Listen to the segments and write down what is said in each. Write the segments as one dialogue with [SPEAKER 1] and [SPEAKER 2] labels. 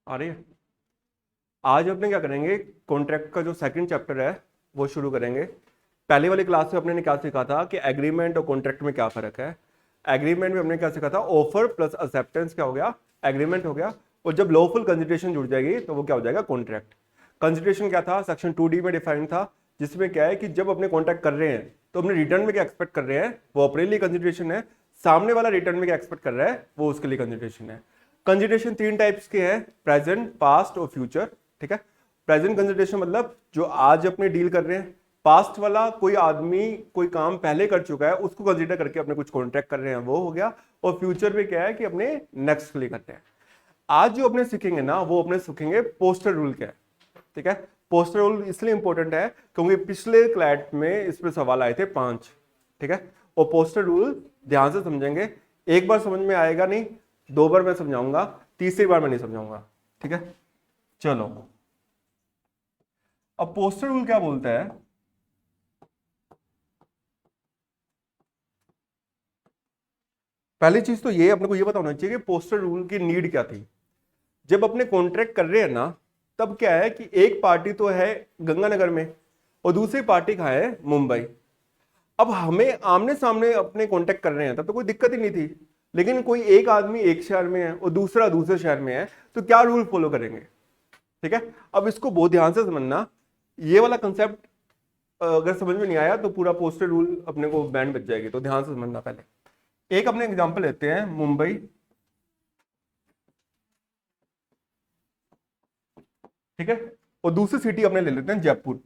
[SPEAKER 1] आ रही है। आज अपने क्या करेंगे, कॉन्ट्रैक्ट का जो सेकंड चैप्टर है वो शुरू करेंगे। पहले वाली क्लास में अपने ने क्या सीखा था कि एग्रीमेंट और कॉन्ट्रैक्ट में क्या फर्क है। एग्रीमेंट में हमने क्या सीखा था, ऑफर प्लस एक्सेप्टेंस क्या हो गया, एग्रीमेंट हो गया। और जब लॉफुल कंसिडरेशन जुड़ जाएगी तो वो क्या हो जाएगा, कॉन्ट्रैक्ट। कंसिडरेशन क्या था, सेक्शन 2D में डिफाइन था, जिसमें क्या है कि जब अपने कॉन्ट्रैक्ट कर रहे हैं तो अपने रिटर्न में क्या एक्सपेक्ट कर रहे हैं, वो अपने लिए कंसिडरेशन है। सामने वाला रिटर्न में क्या एक्सपेक्ट कर रहा है, वो उसके लिए कंसिडरेशन है। कंसिडरेशन 3 टाइप्स के हैं, प्रेजेंट, पास्ट और फ्यूचर। ठीक है। प्रेजेंट कंसिडरेशन मतलब जो आज अपने डील कर रहे हैं। पास्ट वाला कोई आदमी कोई काम पहले कर चुका है उसको कंसीडर करके अपने कुछ कॉन्ट्रैक्ट कर रहे हैं, वो हो गया। और फ्यूचर में क्या है कि अपने नेक्स्ट के लिए करते हैं। आज जो अपने सीखेंगे ना, वो अपने सीखेंगे पोस्टर रूल क्या है। ठीक है। पोस्टर रूल इसलिए इंपॉर्टेंट है क्योंकि पिछले क्लैट में इस पे सवाल आए थे 5। ठीक है। और पोस्टर रूल ध्यान से समझेंगे, एक बार समझ में आएगा नहीं, 2 बार मैं समझाऊंगा, तीसरी बार मैं नहीं समझाऊंगा। ठीक है। चलो, अब पोस्टर रूल क्या बोलता है। पहली चीज तो ये अपने को ये पता होना चाहिए कि पोस्टर रूल की नीड क्या थी। जब अपने कॉन्ट्रैक्ट कर रहे हैं ना, तब क्या है कि एक पार्टी तो है गंगानगर में और दूसरी पार्टी कहाँ है, मुंबई। अब हमें आमने सामने अपने कॉन्टैक्ट कर रहे हैं, तब तो कोई दिक्कत ही नहीं थी। लेकिन कोई एक आदमी एक शहर में है और दूसरा दूसरे शहर में है, तो क्या रूल फॉलो करेंगे। ठीक है। अब इसको बहुत ध्यान से समझना, ये वाला कंसेप्ट अगर समझ में नहीं आया तो पूरा पोस्टर रूल अपने को बैंड बच जाएगी, तो ध्यान से समझना। पहले एक अपने एग्जांपल लेते हैं, मुंबई। ठीक है। और दूसरी सिटी अपने ले लेते हैं जयपुर।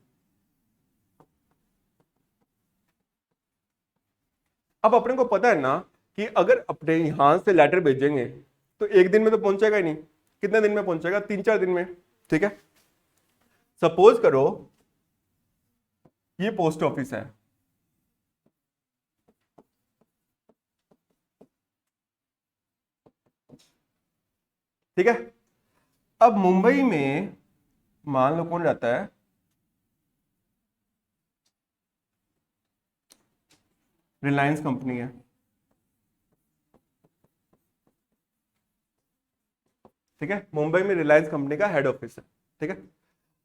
[SPEAKER 1] अब अपने को पता है ना कि अगर अपने यहां से लेटर भेजेंगे तो एक दिन में तो पहुंचेगा ही नहीं। कितने दिन में पहुंचेगा, 3-4 दिन में। ठीक है। सपोज करो ये पोस्ट ऑफिस है। ठीक है। अब मुंबई में मान लो कौन रहता है, रिलायंस कंपनी है। ठीक है। मुंबई में रिलायंस कंपनी का हेड ऑफिस है। ठीक है।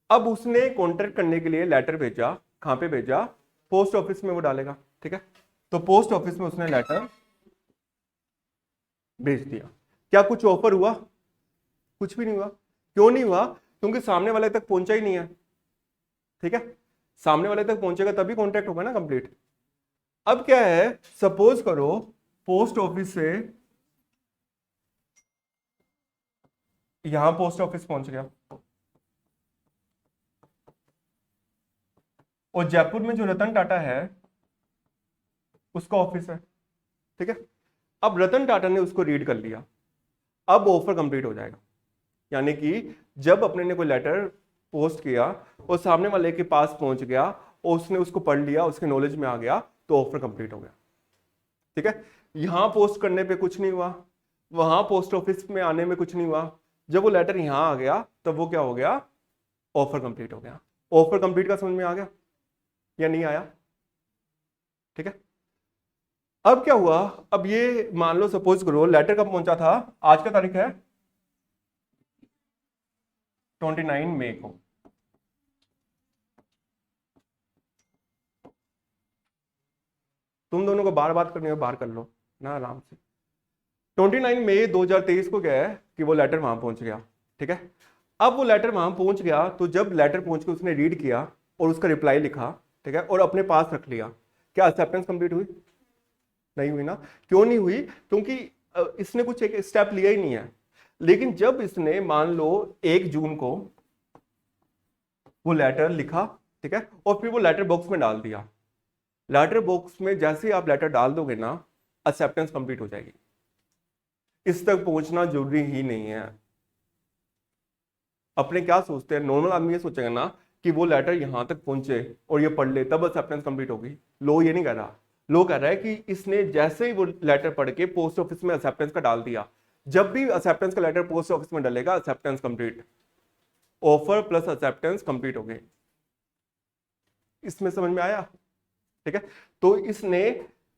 [SPEAKER 1] अब उसने कॉन्ट्रैक्ट करने के लिए लेटर भेजा, कहां पे भेजा, पोस्ट ऑफिस में वो डालेगा। ठीक है। तो पोस्ट ऑफिस में उसने लेटर भेज दिया। क्या कुछ ऑफर हुआ, कुछ भी नहीं हुआ। क्यों नहीं हुआ, क्योंकि सामने वाले तक पहुंचा ही नहीं है। ठीक है। सामने वाले तक पहुंचेगा तभी कॉन्ट्रैक्ट होगा ना कंप्लीट। अब क्या है, सपोज करो पोस्ट ऑफिस से यहां पोस्ट ऑफिस पहुंच गया और जयपुर में जो रतन टाटा है उसका ऑफिस है। ठीक है। अब रतन टाटा ने उसको रीड कर लिया, अब ऑफर कंप्लीट हो जाएगा। यानी कि जब अपने ने कोई लेटर पोस्ट किया और सामने वाले के पास पहुंच गया और उसने उसको पढ़ लिया, उसके नॉलेज में आ गया, तो ऑफर कंप्लीट हो गया। ठीक है। यहां पोस्ट करने पे कुछ नहीं हुआ, वहां पोस्ट ऑफिस में आने में कुछ नहीं हुआ, जब वो लेटर यहां आ गया तब वो क्या हो गया, ऑफर कंप्लीट हो गया। ऑफर कंप्लीट का समझ में आ गया या नहीं आया। ठीक है। अब क्या हुआ, अब ये मान लो सपोज करो लेटर कब पहुंचा था, आज का तारीख है 29 मई को। तुम दोनों को बार बात करनी हो बाहर कर लो ना आराम से। 29 मई 2023 को क्या है कि वो लेटर वहां पहुंच गया। ठीक है। अब वो लेटर वहां पहुंच गया, तो जब लेटर पहुंच के उसने रीड किया और उसका रिप्लाई लिखा, ठीक है, और अपने पास रख लिया, क्या एक्सेप्टेंस कंप्लीट हुई, नहीं हुई ना। क्यों नहीं हुई, क्योंकि इसने कुछ एक स्टेप लिया ही नहीं है। लेकिन जब इसने मान लो 1 जून को वो लेटर लिखा, ठीक है, और फिर वो लेटर बॉक्स में डाल दिया, लेटर बॉक्स में जैसे ही आप लेटर डाल दोगे ना, एक्सेप्टेंस कंप्लीट हो जाएगी। इस तक पहुंचना जरूरी ही नहीं है। अपने क्या सोचते हैं, नॉर्मल आदमी ये सोचेगा ना कि वो लेटर यहां तक पहुंचे और ये पढ़ ले तब एक्सेप्टेंस कंप्लीट होगी। लो ये नहीं कह रहा, लो कह रहा है कि इसने जैसे ही वो लेटर पढ़ के पोस्ट ऑफिस में एक्सेप्टेंस का डाल दिया, जब भी एक्सेप्टेंस का लेटर पोस्ट ऑफिस में डालेगा acceptance complete, offer plus acceptance complete हो गई। इसमें समझ में आया। ठीक है। तो इसने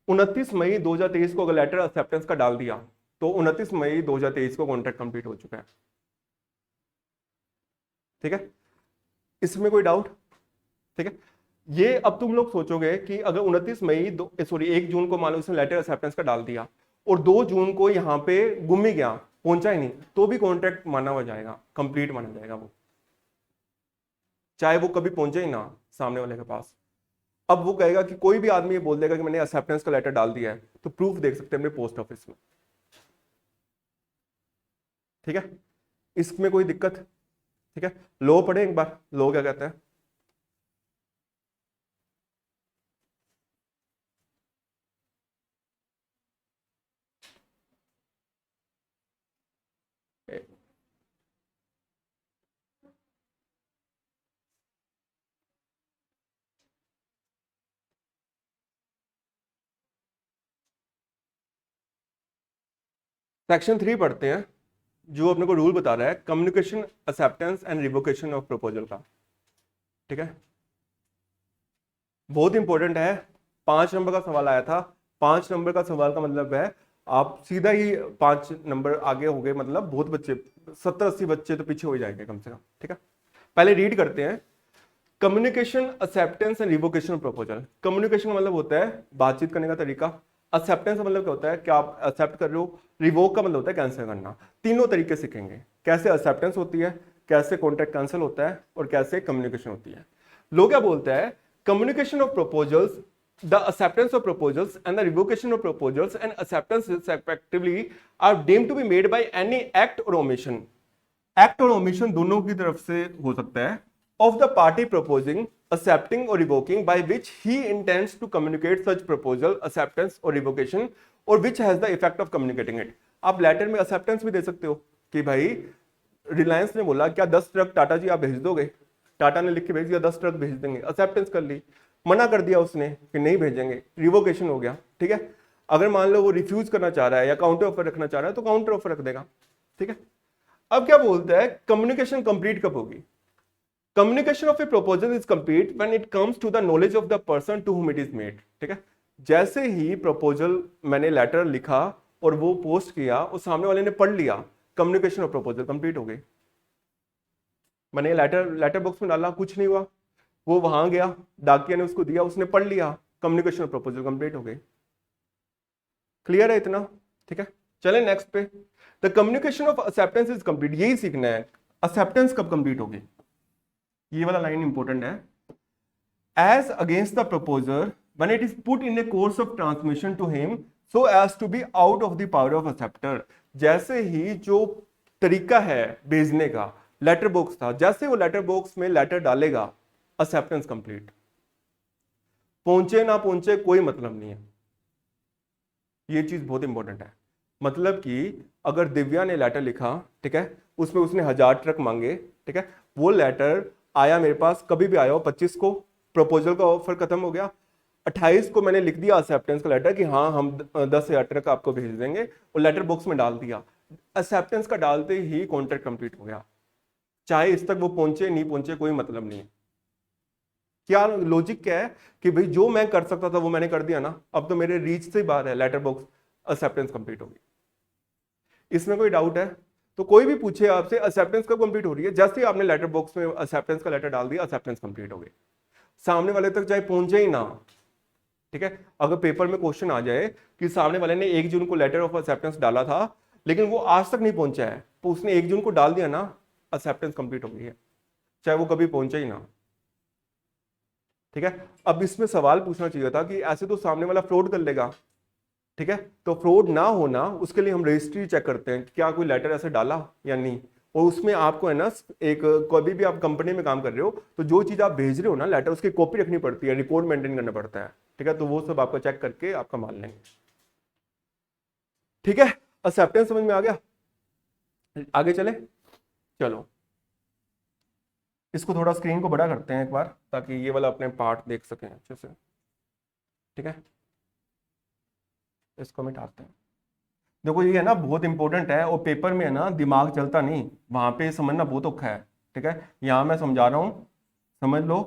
[SPEAKER 1] 29 मई 2023 को अगर लेटर एक्सेप्टेंस का डाल दिया तो 29 मई 2023 को कॉन्ट्रैक्ट कंप्लीट हो चुका है। ठीक है, इसमें कोई डाउट? ठीक है, ये अब तुम लोग सोचोगे कि अगर 29 मई 1 जून को मान लो इसने लेटर एक्सेप्टेंस का डाल दिया और 2 जून को यहाँ पे गुम ही गया, पहुंचा ही नहीं, तो भी कॉन्ट्रैक्ट माना हुआ जाएगा, कंप्लीट माना जाएगा वो, चाहे वो कभी पहुंचे ही ना सामने वाले के पास। अब वो कहेगा कि कोई भी आदमी ये बोल देगा कि मैंने एक्सेप्टेंस का लेटर डाल दिया है, तो प्रूफ देख सकते हैं अपने पोस्ट ऑफिस में। ठीक है, इसमें कोई दिक्कत? ठीक है, लो पढ़े एक बार, लो क्या कहते हैं? सेक्शन 3 पढ़ते हैं, जो अपने को रूल बता रहा है communication acceptance and revocation of proposal का। ठीक है, बहुत इंपॉर्टेंट है, 5 नंबर का सवाल आया था। 5 नंबर का सवाल का मतलब है आप सीधा ही 5 नंबर आगे हो गए, मतलब बहुत बच्चे 70-80 बच्चे तो पीछे हो जाएंगे कम से कम। ठीक है, पहले रीड करते हैं। Communication acceptance and revocation of proposal. Communication का मतलब होता है बातचीत करने का तरीका। एक्सेप्टेंस का मतलब क्या होता है कि आप एक्सेप्ट कर रहे हो। रिवोक का मतलब होता है कैंसिल करना। तीनों तरीके सीखेंगे, कैसे एक्सेप्टेंस होती है, कैसे कॉन्ट्रैक्ट कैंसिल होता है और कैसे कम्युनिकेशन होती है। लोग क्या बोलते हैं, communication of proposals, the acceptance of proposals and the revocation of proposals and acceptance respectively are deemed to be made by any act or omission। Act और ओमिशन दोनों की तरफ से हो सकता है, of the party proposing, accepting or revoking by which he intends to communicate such proposal, acceptance or revocation or which has the effect of communicating it। आप letter में acceptance भी दे सकते हो कि भाई रिलायंस ने बोला क्या 10 ट्रक टाटा जी आप भेज दोगे, टाटा ने लिख के भेज दिया 10 ट्रक भेज देंगे, एक्सेप्टेंस कर ली। मना कर दिया उसने कि नहीं भेजेंगे, रिवोकेशन हो गया। ठीक है, अगर मान लो वो रिफ्यूज करना चाह रहा है या काउंटर ऑफर रखना चाह रहा है तो काउंटर ऑफर रख देगा। ठीक है, अब क्या बोलता है, कम्युनिकेशन कंप्लीट कब होगी? Communication of a proposal is complete when it comes to the knowledge of the person to whom it is made. ठीक है, जैसे ही प्रपोजल मैंने लेटर लिखा और वो पोस्ट किया और सामने वाले ने पढ़ लिया, कम्युनिकेशन ऑफ प्रपोजल कंप्लीट हो गई। मैंने लेटर बॉक्स में डाला, कुछ नहीं हुआ, वो वहां गया, डाकिया ने उसको दिया, उसने पढ़ लिया, कम्युनिकेशन ऑफ प्रपोजल कंप्लीट हो गई। क्लियर है इतना? ठीक है, चले नेक्स्ट पे। The communication of acceptance is complete, यही सीखना है, एक्सेप्टेंस कब कंप्लीट होगी, ये वाला लाइन इंपॉर्टेंट है। As against the proposer when it is put in a course of transmission to him so as to be out of the power of acceptor. जैसे ही जो तरीका है भेजने का, लेटर बॉक्स था, जैसे वो लेटर बॉक्स में लेटर डालेगा, एक्सेप्टेंस कंप्लीट। पहुंचे ना पहुंचे कोई मतलब नहीं है, ये चीज बहुत इंपॉर्टेंट है। मतलब कि अगर दिव्या ने लेटर लिखा, ठीक है, उसमें उसने 1000 ट्रक मांगे, ठीक है, वो लेटर आया मेरे पास, कभी भी आया हो, 25 को प्रपोजल का ऑफर खत्म हो गया, 28 को मैंने लिख दिया एक्सेप्टेंस का लेटर कि हाँ हम 10,000 ट्रक आपको भेज देंगे, और लेटर बॉक्स में डाल दिया। एक्सेप्टेंस का डालते ही कॉन्ट्रैक्ट कंप्लीट हो गया, चाहे इस तक वो पहुंचे नहीं पहुंचे कोई मतलब नहीं है। क्या लॉजिक क्या है कि भाई जो मैं कर सकता था वो मैंने कर दिया ना, अब तो मेरे रीच से बाहर है, लेटर बॉक्स, एक्सेप्टेंस कंप्लीट होगी। इसमें कोई डाउट है? तो कोई भी पूछे आपसे एक्सेप्टेंस कब कंप्लीट हो रही है, जैसे ही आपने लेटर बॉक्स में एक्सेप्टेंस का लेटर डाल दिया, एक्सेप्टेंस कंप्लीट हो गई, सामने वाले तक चाहे पहुंचे ही ना। ठीक है, अगर पेपर में क्वेश्चन आ जाए कि सामने वाले ने 1 जून को लेटर ऑफ एक्सेप्टेंस डाला था लेकिन वो आज तक नहीं पहुंचा है, तो उसने 1 जून को डाल दिया ना, एक्सेप्टेंस कंप्लीट हो गई है, चाहे वो कभी पहुंचे ही ना। ठीक है, अब इसमें सवाल पूछना चाहिए था कि ऐसे तो सामने वाला फ्रॉड कर लेगा। ठीक है, तो फ्रॉड ना होना उसके लिए हम रजिस्ट्री चेक करते हैं, क्या कोई लेटर ऐसे डाला या नहीं, और उसमें आपको है ना, एक कभी भी आप कंपनी में काम कर रहे हो तो जो चीज आप भेज रहे हो ना लेटर, उसकी कॉपी रखनी पड़ती है, रिकॉर्ड मेंटेन करना पड़ता है। ठीक है, तो वो सब आपको चेक करके आपका मान लेंगे। ठीक है, एक्सेप्टेंस समझ में आ गया? आगे चले, चलो इसको थोड़ा स्क्रीन को बड़ा करते हैं एक बार, ताकि ये वाला अपने पार्ट देख सकें अच्छे से। ठीक है, इसको मिटाते हैं। देखो ये है ना बहुत इंपॉर्टेंट है, और पेपर में है ना दिमाग चलता नहीं, वहां पे समझना बहुत औखा है। ठीक है, यहाँ मैं समझा रहा हूँ, समझ लो,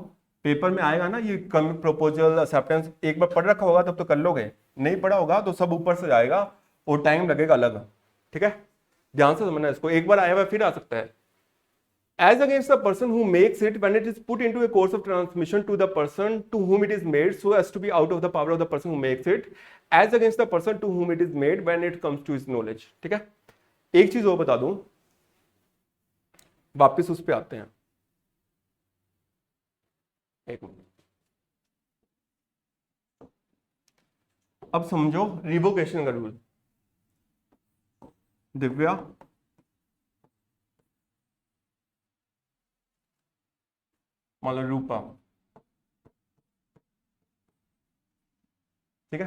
[SPEAKER 1] पेपर में आएगा ना ये कम प्रपोजल एक्सेप्टेंस, एक बार पढ़ रखा होगा तब तो कर लोगे, नहीं पढ़ा होगा तो सब ऊपर से जाएगा और टाइम लगेगा अलग। ठीक है, ध्यान से समझना इसको, एक बार आया हुआ फिर आ सकता है। as against the person who makes it when it is put into a course of transmission to the person to whom it is made so as to be out of the power of the person who makes it, as against the person to whom it is made when it comes to his knowledge. ठीक है, एक चीज और बता दूं, वापस उस पे आते हैं, एक मिनट। अब समझो रिवोकेशन का रूल। दिव्या मान लो रूपा, ठीक है,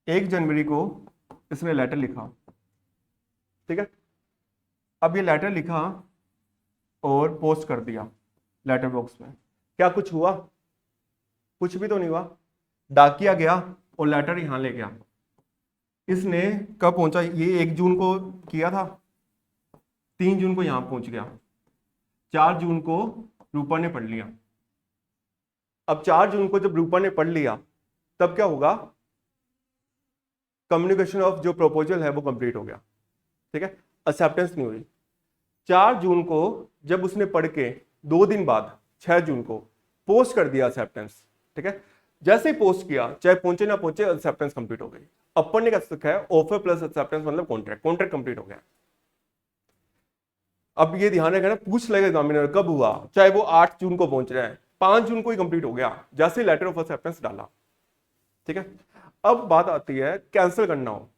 [SPEAKER 1] 1 जनवरी को इसने लेटर लिखा, ठीक है। अब ये लेटर लिखा और पोस्ट कर दिया लेटर बॉक्स में, क्या कुछ हुआ? कुछ भी तो नहीं हुआ। डाकिया गया और लेटर यहां ले गया। इसने कब पहुंचा? ये 1 जून को किया था, 3 जून को यहां पहुंच गया, 4 जून को रूपा ने पढ़ लिया। अब 4 जून को जब रूपा ने पढ़ लिया तब क्या होगा? कम्युनिकेशन ऑफ जो प्रपोजल है वो कंप्लीट हो गया, ठीक है, एक्सेप्टेंस नहीं हुई। 4 जून को जब उसने पढ़ के 2 दिन बाद 6 जून को पोस्ट कर दिया एक्सेप्टेंस, ठीक है। जैसे ही पोस्ट किया, चाहे पहुंचे ना पहुंचे, एक्सेप्टेंस कंप्लीट हो गई। अपन ने क्या सीखा है? ऑफर प्लस एक्सेप्टेंस मतलब कॉन्ट्रैक्ट, कॉन्ट्रैक्ट कंप्लीट हो गया। अब ये ध्यान रखना, पूछ लेगा एग्जामिनर कब हुआ, चाहे वो 8 जून को पहुंच रहा है, 5 जून को ही कंप्लीट हो गया जैसे लेटर ऑफ एक्सेप्टेंस डाला, ठीक है। अब बात आती है कैंसिल करना हो।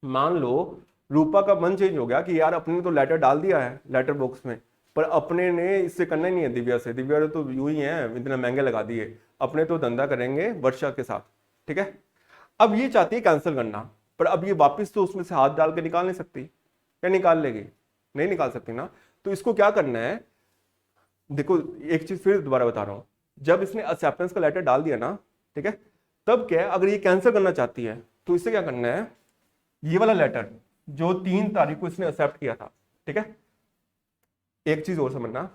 [SPEAKER 1] मान लो रूपा का मन चेंज हो गया कि यार अपने ने तो लेटर डाल दिया है लेटर बॉक्स में, पर अपने ने इससे करना ही नहीं है दिव्या से, दिव्या तो यूं ही है, इतने महंगे लगा दिए, अपने तो धंधा करेंगे वर्षा के साथ, ठीक है। अब ये चाहती है कैंसिल करना, पर अब ये वापस तो उसमें से हाथ डाल के निकाल नहीं सकती, क्या निकाल लेगी? नहीं निकाल सकती ना। तो इसको क्या करना है, देखो एक चीज फिर दोबारा बता रहा हूं, जब इसने एक्सेप्टेंस का लेटर डाल दिया ना, ठीक है, तब क्या है, अगर ये कैंसिल करना चाहती है तो इसे क्या करना है, ये वाला लेटर जो 3 तारीख को इसने एक्सेप्ट किया था, ठीक है। एक चीज और समझना,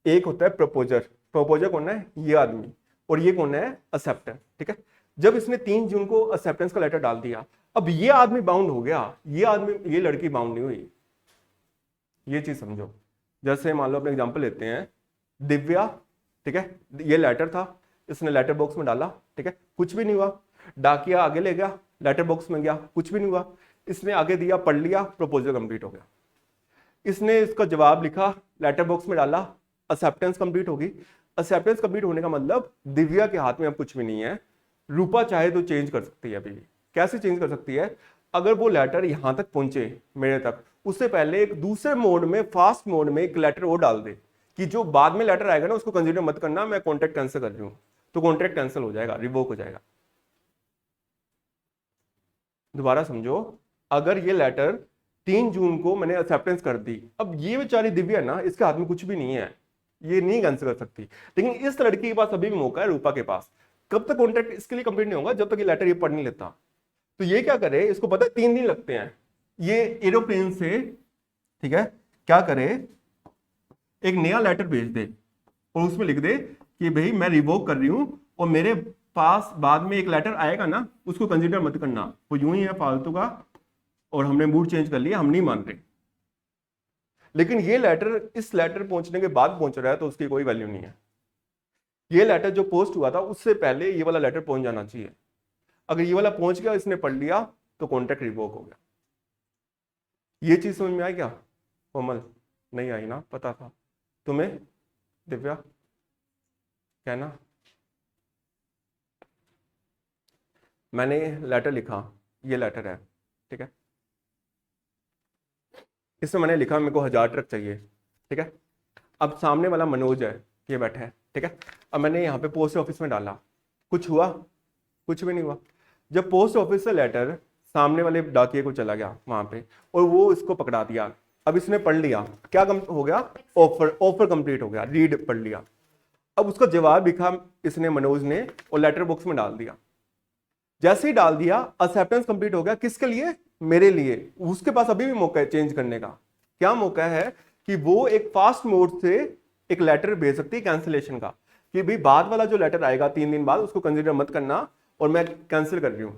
[SPEAKER 1] एक होता है प्रपोजर, प्रपोजर कौन है? ये आदमी, और ये कौन है? एक्सेप्टर, ठीक है। जब इसने 3 जून को एक्सेप्टेंस का लेटर डाल दिया, अब ये आदमी बाउंड हो गया, ये आदमी, ये लड़की बाउंड नहीं हुई। ये चीज समझो। जैसे मान लो अपने एग्जांपल लेते हैं, दिव्या, ठीक है, ये लेटर था, इसने लेटर बॉक्स में डाला, ठीक है, कुछ भी नहीं हुआ। डाकिया आगे ले गया, लेटर बॉक्स में गया, कुछ भी नहीं हुआ। इसने आगे दिया, पढ़ लिया, प्रपोजल कंप्लीट हो गया। इसने इसका जवाब लिखा, लेटर बॉक्स में डाला, एक्सेप्टेंस कंप्लीट होगी। एक्सेप्टेंस कंप्लीट होने का मतलब दिव्या के हाथ में अब कुछ भी नहीं है। रूपा चाहे तो चेंज कर सकती है अभी भी। कैसे चेंज कर सकती है? अगर वो लेटर यहां तक पहुंचे मेरे तक, उससे पहले एक दूसरे मोड में, फास्ट मोड में एक लेटर वो डाल दे कि जो बाद में लेटर आएगा ना उसको कंसीडर मत करना, मैं कॉन्ट्रैक्ट कैंसिल कर रही हूं, तो कॉन्ट्रैक्ट कैंसिल हो जाएगा, रिवोक हो जाएगा। दोबारा समझो, अगर ये लेटर 3 जून को मैंने एक्सेप्टेंस कर दी, अब ये बेचारी दिव्या ना, इसके हाथ में कुछ भी नहीं है, ये नहीं कैंसिल कर सकती। लेकिन इस लड़की के पास अभी भी मौका है, रूपा के पास। कब तक कॉन्ट्रैक्ट इसके लिए कंप्लीट नहीं होगा? जब तक ये लेटर ये पढ़ नहीं लेता। तो ये क्या करे, इसको पता है 3 दिन लगते हैं, ये एरोप्लेन से, ठीक है, क्या करे, एक नया लेटर भेज दे और उसमें लिख दे कि भाई मैं रिवोक कर रही हूं, और मेरे पास बाद में एक लेटर आएगा ना, उसको कंसीडर मत करना, वो यूं ही है फालतू का, और हमने मूड चेंज कर लिया, हम नहीं मान रहे। लेकिन ये लेटर, इस लेटर पहुंचने के बाद पहुंच रहा है तो उसकी कोई वैल्यू नहीं है। ये लेटर जो पोस्ट हुआ था उससे पहले ये वाला लेटर पहुंच जाना चाहिए। अगर ये वाला पहुंच गया, इसने पढ़ लिया, तो कॉन्ट्रैक्ट रिवोक हो गया। ये चीज समझ में आई क्या कोमल? नहीं आई ना? पता था तुम्हें दिव्या? कहना, मैंने लेटर लिखा, ये लेटर है, ठीक है, इसमें मैंने लिखा मेरे को 1000 ट्रक चाहिए, ठीक है। अब सामने वाला मनोज है, ये बैठा है, ठीक है। अब मैंने यहाँ पे पोस्ट ऑफिस में डाला, कुछ हुआ? कुछ भी नहीं हुआ। जब पोस्ट ऑफिस से लेटर सामने वाले डाकिए को चला गया वहां पे, और वो इसको पकड़ा दिया, अब इसने पढ़ लिया, क्या हो गया? ऑफर, ऑफर कंप्लीट हो गया, रीड पढ़ लिया। अब उसका जवाब लिखा इसने, मनोज ने, और लेटर बॉक्स में डाल दिया। जैसे ही डाल दिया, एक्सेप्टेंस कंप्लीट हो गया। किसके लिए? मेरे लिए। उसके पास अभी भी मौका है चेंज करने का। क्या मौका है? कि वो एक फास्ट मोड से एक लेटर भेज सकती है कैंसिलेशन का, कि भाई बाद वाला जो लेटर आएगा 3 दिन बाद, उसको कंसीडर मत करना, और मैं कैंसिल कर रही हूं।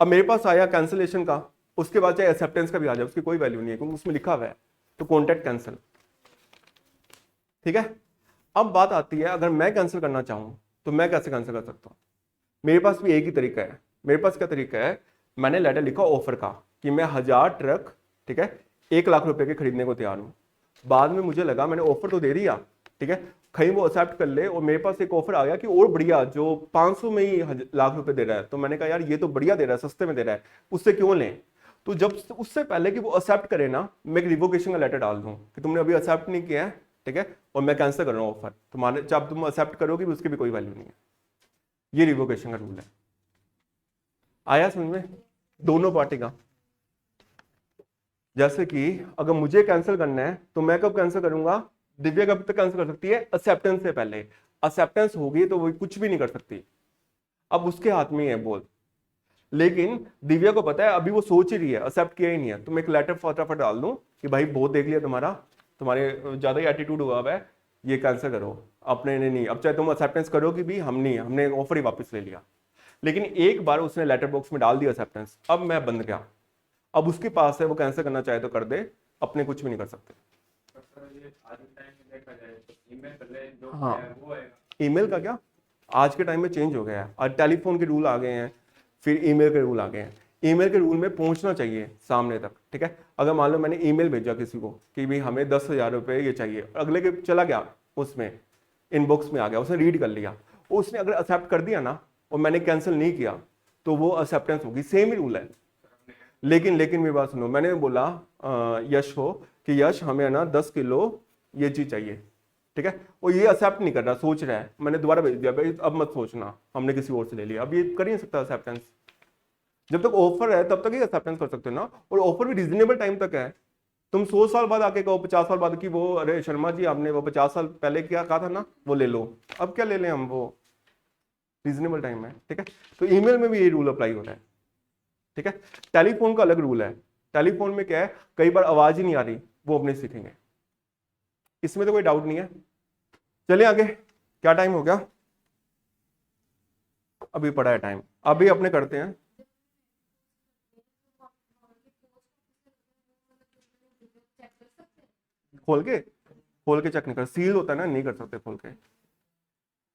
[SPEAKER 1] अब मेरे पास आया कैंसिलेशन का, उसके बाद चाहे एक्सेप्टेंस का भी आ जाए, उसकी कोई वैल्यू नहीं है क्योंकि उसमें लिखा हुआ है, तो कॉन्ट्रैक्ट कैंसिल। ठीक है। अब बात आती है, अगर मैं कैंसिल करना चाहूँ तो मैं कैसे कैंसिल कर सकता हूँ? मेरे पास भी एक ही तरीका है। मेरे पास क्या तरीका है, मैंने लेटर लिखा ऑफर का कि मैं 1000 ट्रक, ठीक है, 1 लाख रुपए के खरीदने को तैयार हूँ। बाद में मुझे लगा मैंने ऑफर तो दे दिया, ठीक है, कहीं वो एक्सेप्ट कर ले, और मेरे पास एक ऑफर आ गया कि और बढ़िया जो 500 में ही लाख रुपए दे रहा है, तो मैंने कहा यार ये तो बढ़िया दे रहा है, सस्ते में दे रहा है, उससे क्यों लें? तो जब उससे पहले कि वो एक्सेप्ट करे ना, मैं एक रिवोकेशन का लेटर डाल दूं कि तुमने अभी एक्सेप्ट नहीं किया है, ठीक है, और मैं कैंसिल कर रहा हूँ ऑफर, तुम्हारे जब तुम एक्सेप्ट करोगे भी उसकी भी कोई वैल्यू नहीं है। ये रिवोकेशन का रूल है। आया समझ में? दोनों पार्टी का। जैसे कि अगर मुझे कैंसिल करना है तो मैं कब कैंसिल करूंगा? दिव्या कब तक कैंसिल कर सकती है? एक्सेप्टेंस से पहले। एक्सेप्टेंस होगी तो वो कुछ भी नहीं कर सकती, अब उसके हाथ में है बोल। लेकिन दिव्या को पता है अभी वो सोच ही रही है, एक्सेप्ट किया ही नहीं है, तो मैं एक लेटर फटाफट डाल दूं कि भाई बहुत देख लिया तुम्हारा, तुम्हारे ज्यादा ही एटीट्यूड हुआ हुआ है, ये कैंसिल करो। अपने ने नहीं, अब चाहे तुम एक्सेप्टेंस करोगी भी, हम नहीं, हमने ऑफर ही वापस ले लिया। लेकिन एक बार उसने लेटर बॉक्स में डाल दिया एक्सेप्टेंस, अब मैं बंद गया, अब उसके पास है, वो कैंसिल करना चाहे तो कर दे, अपने कुछ भी नहीं कर सकते। हाँ, ईमेल का क्या, आज के टाइम में चेंज हो गया है, और टेलीफोन के रूल आ गए हैं, फिर ईमेल के रूल आ गए हैं। ईमेल के रूल में पहुंचना चाहिए सामने तक, ठीक है। अगर मान लो मैंने ईमेल भेजा किसी को कि भाई हमें 10,000 रुपये ये चाहिए, अगले के चला गया उसमें, इनबॉक्स में आ गया, उसने रीड कर लिया, उसने अगर एक्सेप्ट कर दिया ना और मैंने कैंसिल नहीं किया तो वो एक्सेप्टेंस होगी, सेम ही रूल है। लेकिन मेरी बात सुनो, मैंने बोला यश को कि यश हमें ना 10 किलो ये चीज चाहिए, ठीक है, और ये एक्सेप्ट नहीं कर रहा, सोच रहा है, मैंने दोबारा भेज दिया भाई अब मत सोचना, हमने किसी और से ले लिया, अब ये कर ही नहीं सकता एक्सेप्टेंस। जब तक ऑफर है तब तक ही एक्सेप्टेंस कर सकते हो ना, और ऑफर भी रीजनेबल टाइम तक है। तुम 100 साल बाद आके कहो, 50 साल बाद की वो, अरे शर्मा जी आपने वो 50 साल पहले क्या कहा था ना, वो ले लो, अब क्या ले लें हम, वो रीजनेबल टाइम है, ठीक है। तो ईमेल में भी यही रूल अप्लाई हो रहा है, ठीक है। टेलीफोन का अलग रूल है। टेलीफोन में क्या है, कई बार आवाज ही नहीं आ रही, वो अपने सीखेंगे, इसमें तो कोई डाउट नहीं है। चलिए आगे, क्या टाइम हो गया? अभी पड़ा है टाइम, अभी अपने करते हैं। खोल के चेक नहीं कर, सील होता है ना, नहीं कर सकते खोल के,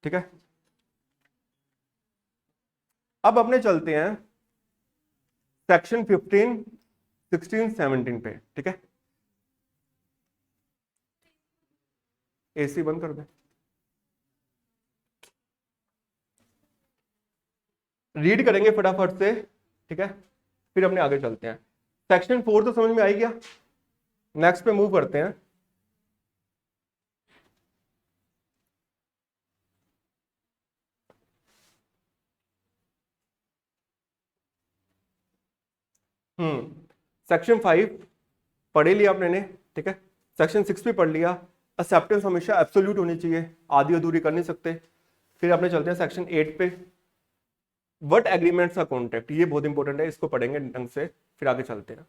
[SPEAKER 1] ठीक है। अब अपने चलते हैं सेक्शन 15, 16, 17 पे, ठीक है। एसी बंद कर दे, रीड करेंगे फटाफट से, ठीक है, फिर अपने आगे चलते हैं। सेक्शन 4 तो समझ में आ ही गया, नेक्स्ट पे मूव करते हैं। सेक्शन 5 पढ़ ही लिया आपने ने, ठीक है। सेक्शन 6 भी पढ़ लिया। एक्सेप्टेंस हमेशा एब्सोल्यूट होनी चाहिए, आधी अधूरी कर नहीं सकते। फिर अपने चलते हैं सेक्शन 8 पे, व्हाट एग्रीमेंट्स का कॉन्ट्रैक्ट, ये बहुत इंपॉर्टेंट है, इसको पढ़ेंगे ढंग से, फिर आगे चलते हैं।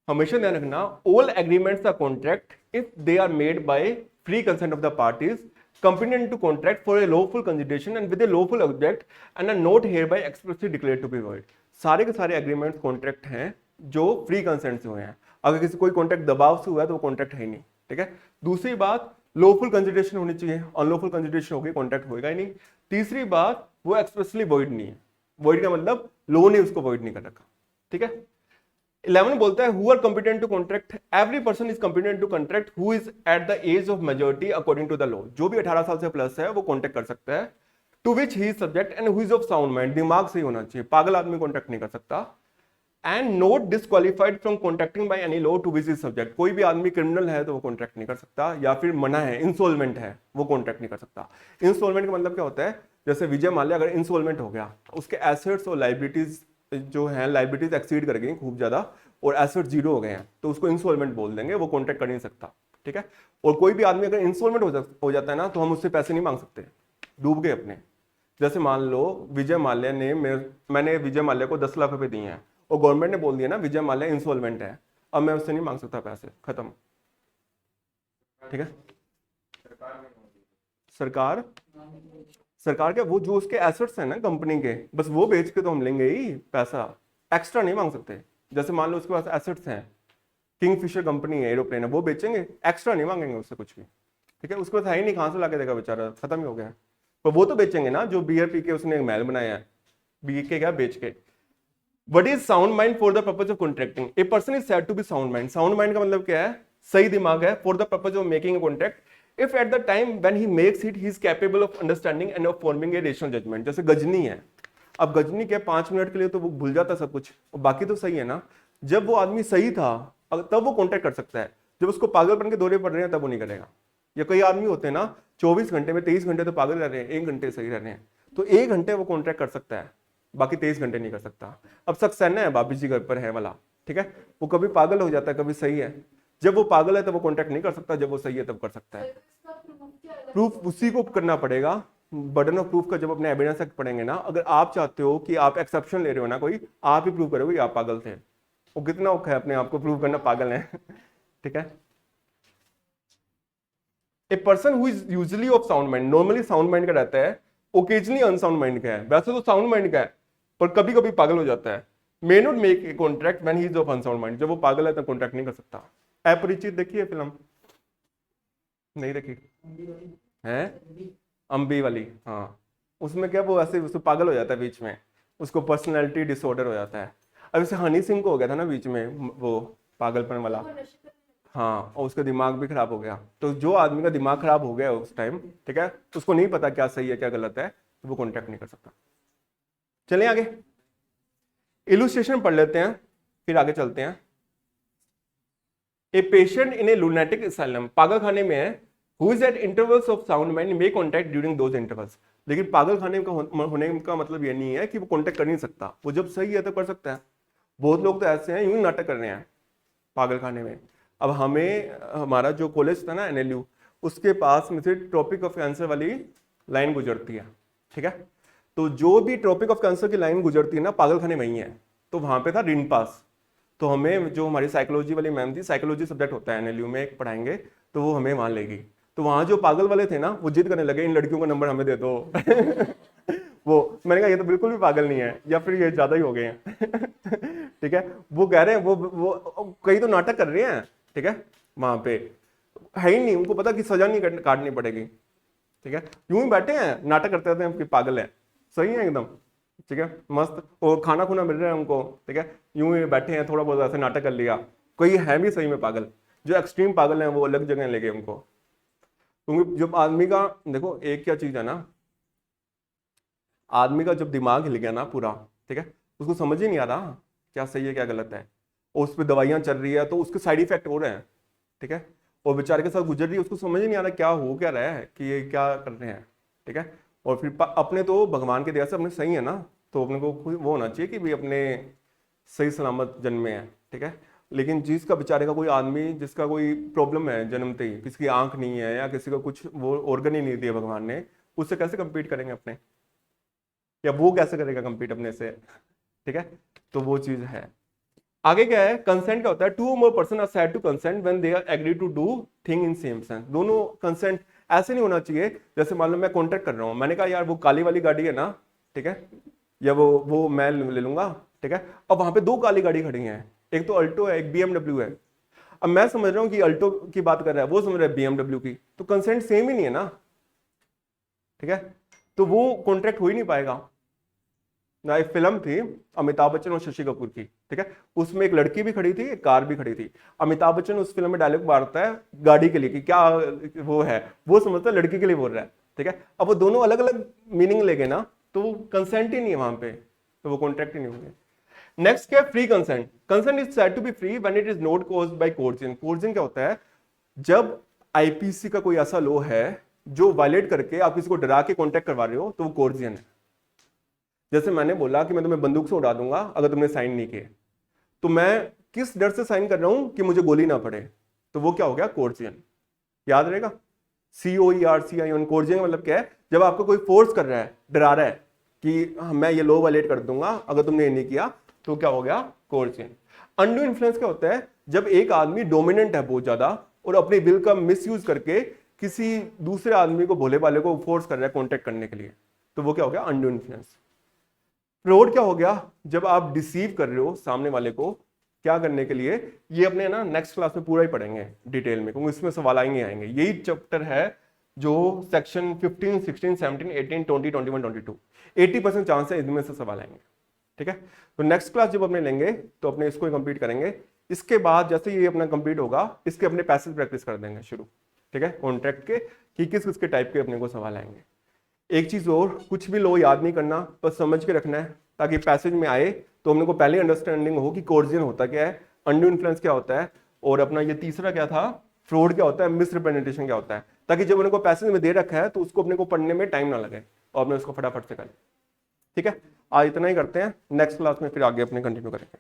[SPEAKER 1] हमेशा ध्यान रखना, ऑल एग्रीमेंट्स का contract if they are made by free consent of the parties competent to contract for a lawful consideration and with a lawful object and are not hereby expressly declared to be void। सारे के सारे agreements contract हैं जो free consent से हुए हैं। अगर किसी कोई कॉन्ट्रैक्ट दबाव से हुआ है तो वो कॉन्ट्रैक्ट है ही नहीं, ठीक है। दूसरी बात, लॉफुल कंसिडरेशन होनी चाहिए, अनलॉफुल कंसिडरेशन होगी कॉन्ट्रैक्ट होगा ही नहीं। तीसरी बात, वो एक्सप्रेसली वॉइड नहीं है, वॉइड का मतलब लो ने उसको वॉइड नहीं कर रखा, ठीक है। 11 बोलता है who are competent to contract, every person is competent to contract who is at the age of majority according to the law. जो भी 18 साल से प्लस है वो कॉन्ट्रैक्ट कर सकता है। To which he is subject and who is of sound mind, दिमाग सही होना चाहिए, पागल आदमी कॉन्ट्रैक्ट नहीं कर सकता। And not disqualified from contracting by any law to which is subject, कोई भी आदमी क्रिमिनल है तो वो कॉन्ट्रैक्ट नहीं कर सकता, या फिर मना है, इंसॉल्वेंट है, वो कॉन्ट्रैक्ट नहीं कर सकता। इंसॉल्वेंट का मतलब क्या होता है, जैसे विजय माल्या अगर इंसॉल्वेंट हो गया, उसके एसेट्स और लाइबिलिटीज जो है, लाइबिलिटीज एक्सीड कर गई खूब ज्यादा और एसेट जीरो हो गए हैं, तो उसको इंसॉल्वेंट बोल देंगे, वो कॉन्ट्रैक्ट कर नहीं सकता, ठीक है। और कोई भी आदमी अगर इंसॉल्वेंट हो जाता है ना, तो हम उससे पैसे नहीं मांग सकते, डूब गए अपने। जैसे मान लो विजय माल्या ने, मैंने विजय माल्या को 10 लाख रुपए दिए हैं और गवर्नमेंट ने बोल दिया ना विजय माल्या इंसॉल्वेंट है, अब मैं उससे नहीं मांग सकता पैसे, खत्म, ठीक है। सरकार सरकार क्या, वो जो उसके एसेट्स हैं ना कंपनी के, बस वो बेच के तो हम लेंगे ही पैसा, एक्स्ट्रा नहीं मांग सकते। जैसे मान लो उसके पास एसेट्स हैं, किंगफिशर कंपनी है, एरोप्लेन है, वो बेचेंगे, एक्स्ट्रा नहीं मांगेंगे उससे कुछ भी, ठीक है, उसको था ही नहीं, कहाँ से ला के देगा बेचारा, खत्म ही हो गया। पर वो तो बेचेंगे ना, जो बियर पी के उसने महल बनाया है, पी के क्या बेच के। What is sound mind for the purpose of contracting? A person is said to be sound mind. Sound mind का मतलब क्या है? सही दिमाग है for the purpose of making a contract. If at the time when he makes it, he is capable of understanding and of forming a rational judgment. जैसे गजनी है, अब गजनी क्या 5 मिनट के लिए तो वो भूल जाता सब कुछ, और बाकी तो सही है ना। जब वो आदमी सही था तब वो कॉन्टेक्ट कर सकता है, जब उसको पागलपन के दौरे पड़ रहे हैं तब वो नहीं करेगा। या कई आदमी होते हैं ना 24 घंटे में 23 घंटे तो पागल रह रहे हैं, 1 घंटे सही रह रहे हैं, तो 1 घंटे वो कॉन्ट्रैक्ट कर सकता है, बाकी 23 घंटे नहीं कर सकता। अब सक्सेना है, बाबी जी घर पर है वाला, ठीक है, वो कभी पागल हो जाता है कभी सही है। जब वो पागल है तब वो कॉन्ट्रैक्ट नहीं कर सकता, जब वो सही है तब कर सकता है। प्रूफ उसी को करना पड़ेगा, बर्डन ऑफ प्रूफ का जब अपने एविडेंस तक पढ़ेंगे ना। अगर आप चाहते हो कि आप एक्सेप्शन ले रहे हो ना कोई, आप ही प्रूव करोगे आप पागल थे, वो कितना औखा है अपने आप को प्रूव करना पागल है। ठीक है, a person who is usually of sound mind, normally sound mind का रहता है, ओकेजनली अनसाउंड माइंड का है, वैसे तो साउंड माइंड का है पर कभी कभी पागल हो जाता है। May not make a contract when he is of unsound mind, जब वो पागल है तब कॉन्ट्रैक्ट नहीं कर सकता। अपरिचित देखिए फिल्म, नहीं देखी है, अम्बी वाली, हाँ, उसमें क्या वो ऐसे उसको पागल हो जाता है बीच में, उसको पर्सनैलिटी डिसऑर्डर हो जाता है। अब इसे हनी सिंह को हो गया था ना बीच में वो पागलपन वाला, हाँ, और उसका दिमाग भी खराब हो गया। तो जो आदमी का दिमाग खराब हो गया उस टाइम, ठीक है, उसको नहीं पता क्या सही है क्या गलत है, तो वो कॉन्टैक्ट नहीं कर सकता। चलिए आगे इलुस्ट्रेशन पढ़ लेते हैं, फिर आगे चलते हैं। A patient in A lunatic asylum, पागल खाने में है, who is eight intervals of sound mind may contact during those intervals. लेकिन पागल खाने का होने का मतलब ये नहीं है कि वो कॉन्टैक्ट कर नहीं सकता, वो जब सही है तो कर सकता है। बहुत लोग तो ऐसे हैं यूं ही नाटक कर रहे हैं पागल खाने में। अब हमें हमारा जो कॉलेज था ना NLU, उसके पास में से ट्रॉपिक ऑफ कैंसर वाली लाइन गुजरती है, ठीक है, तो जो भी ट्रॉपिक ऑफ कैंसर की लाइन गुजरती है ना, पागल खाने वहीं है। तो वहां पे था रिन पास, तो हमें जो हमारी साइकोलॉजी वाली मैम थी, साइकोलॉजी सब्जेक्ट होता है NLU में एक पढ़ाएंगे, तो वो हमें वहां लेगी। तो वहां जो पागल वाले थे ना, वो जिद करने लगे इन लड़कियों का नंबर हमें दे दो। वो मैंने कहा ये तो बिल्कुल भी पागल नहीं है, या फिर ये ज्यादा ही हो गए हैं। ठीक है, वो कह रहे हैं वो कई तो नाटक कर रहे हैं, ठीक है, वहां पे है ही नहीं, उनको पता कि सजा नहीं काटनी पड़ेगी, ठीक है, यूं ही बैठे हैं नाटक करते रहते हैं कि पागल है, सही है एकदम, ठीक है, मस्त, और खाना खुना मिल रहा है उनको, ठीक है, यूं ही बैठे हैं, थोड़ा बहुत ऐसे नाटक कर लिया। कोई है भी सही में पागल, जो एक्सट्रीम पागल है वो अलग जगह ले गए उनको। क्योंकि जब आदमी का देखो एक क्या चीज है ना, आदमी का जब दिमाग हिल गया ना पूरा, ठीक है, उसको समझ ही नहीं आ रहा क्या सही है क्या गलत है, और उस पर दवाइयां चल रही है तो उसके साइड इफेक्ट हो रहे हैं, ठीक है, और बेचारे के साथ गुजर रही है, उसको समझ ही नहीं आ रहा क्या हो क्या रहा है कि ये क्या कर रहे हैं, ठीक है। और फिर अपने तो भगवान के दया से अपने सही है ना, तो अपने को वो होना चाहिए कि भाई अपने सही सलामत जन्मे हैं, ठीक है। लेकिन जिसका बेचारे का कोई आदमी जिसका कोई प्रॉब्लम है जन्मते ही, किसी की आंख नहीं है या किसी का कुछ वो ऑर्गन ही नहीं दिया भगवान ने, उससे कैसे कम्पीट करेंगे अपने, या वो कैसे करेगा कम्पीट अपने से, ठीक है। तो वो चीज है। आगे क्या है, कंसेंट क्या होता है, 2 or more person are said to consent when they are agree to do thing in same sense. दोनों कंसेंट ऐसे नहीं होना चाहिए, जैसे मान लो मैं कॉन्ट्रैक्ट कर रहा हूं, मैंने कहा यार वो काली वाली गाड़ी है ना, ठीक है, या वो मैं ले लूंगा, ठीक है, अब वहां पे 2 काली गाड़ी खड़ी हैं, एक तो अल्टो है एक BMW है। अब मैं समझ रहा हूँ कि अल्टो की बात कर रहा है, वो समझ रहा है BMW की, तो कंसेंट सेम ही नहीं है ना, ठीक है, तो वो कॉन्ट्रैक्ट हो ही नहीं पाएगा ना। एक फिल्म थी अमिताभ बच्चन और शशि कपूर की, ठीक है, उसमें एक लड़की भी खड़ी थी एक कार भी खड़ी थी। अमिताभ बच्चन उस फिल्म में डायलॉग मारता है गाड़ी के लिए कि क्या वो है, वो समझता है लड़की के लिए बोल रहा है, ठीक है। अब वो दोनों अलग अलग मीनिंग ले गए ना, तो वो कंसेंट ही नहीं है वहां पे, तो वो कॉन्ट्रैक्ट ही नहीं होंगे। नेक्स्ट क्या, free consent. Consent is said to be free when it is not caused by coercion. Coercion क्या होता है, जब IPC का कोई ऐसा लॉ है जो वायलेट करके आप किसी को डरा के कॉन्ट्रैक्ट करवा रहे हो, तो वो कोर्जन है। जैसे मैंने बोला कि मैं तुम्हें बंदूक से उड़ा दूंगा अगर तुमने साइन नहीं किए, तो मैं किस डर से साइन कर रहा हूं कि मुझे गोली ना पड़े, तो वो क्या हो गया, कोर्जियन। याद रहेगा, COERCION। कोर्जियन मतलब क्या है, जब आपको कोई फोर्स कर रहा है, डरा रहा है कि मैं ये लॉ वायलेट कर दूंगा अगर तुमने ये नहीं किया, तो क्या हो गया, कोर्जियन। अनडू इन्फ्लुएंस क्या होता है, जब एक आदमी डोमिनेंट है बहुत ज्यादा और अपनी विल का मिसयूज करके किसी दूसरे आदमी को, भोले वाले को फोर्स कर रहा है कॉन्टेक्ट करने के लिए, तो वो क्या हो गया, अनडू इन्फ्लुएंस। फ्रॉड क्या हो गया, जब आप डिसीव कर रहे हो सामने वाले को क्या करने के लिए, ये अपने ना नेक्स्ट क्लास में पूरा ही पढ़ेंगे डिटेल में, क्योंकि इसमें सवाल आएंगे आएंगे। यही चैप्टर है जो सेक्शन 15, 16, 17, 18, 20, 21, 22 80% चांस है इनमें से सवाल आएंगे। ठीक है, तो नेक्स्ट क्लास जब अपने लेंगे तो अपने इसको कंप्लीट करेंगे। इसके बाद जैसे ये अपना कंप्लीट होगा, इसके अपने पैसेज प्रैक्टिस कर देंगे शुरू। ठीक है, कॉन्ट्रैक्ट के कि किस किस के टाइप के अपने को सवाल आएंगे। एक चीज और, कुछ भी लो याद नहीं करना, बस समझ के रखना है, ताकि पैसेज में आए तो हमने को पहले अंडरस्टैंडिंग हो कि कोर्जियन होता क्या है, अंडू इन्फ्लुएंस क्या होता है, और अपना ये तीसरा क्या था, फ्रॉड क्या होता है, मिस रिप्रेजेंटेशन क्या होता है, ताकि जब उनको पैसेज में दे रखा है तो उसको अपने को पढ़ने में टाइम ना लगे और अपने उसको फटाफट से करें। ठीक है, आज इतना ही करते हैं, नेक्स्ट क्लास में फिर आगे अपने कंटिन्यू करेंगे।